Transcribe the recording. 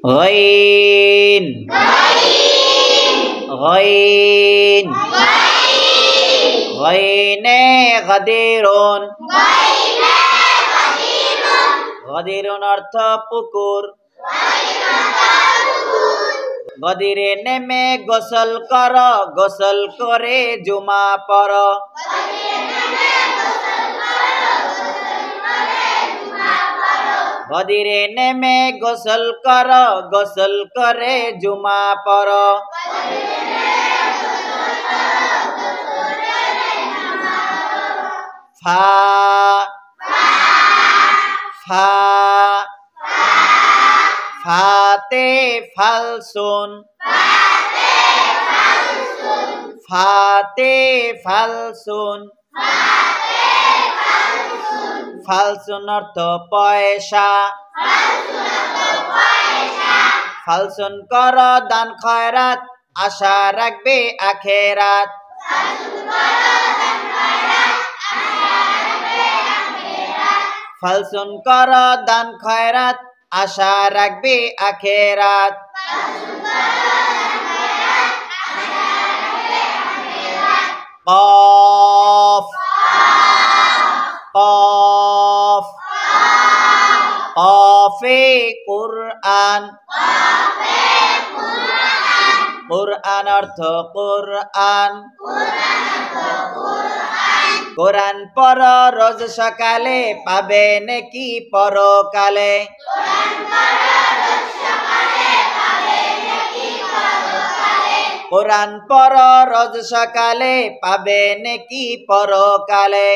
غين غين غين غديرون غديرون अर्थ पुकुर गदिरे नेमे गोसल कर गोसल करे जुमा पर गदिरे नेमे गोसल कर गोसल करे जुमा पर फा फा फाते फालसुन फाते फालसुन फालसुन अर्थ पैसा फालसुन कर दान खैरात आशा राखबे आखेरात फालसुन कर दान खैरात आशा राखबे आखेरात قاف قاف قاف قرآن قرآن अर्थ قرآن কোরআন পড় রোজ সকালে পাবে নেকি পরকালে কোরআন পড় রোজ সকালে পাবে নেকি পরকালে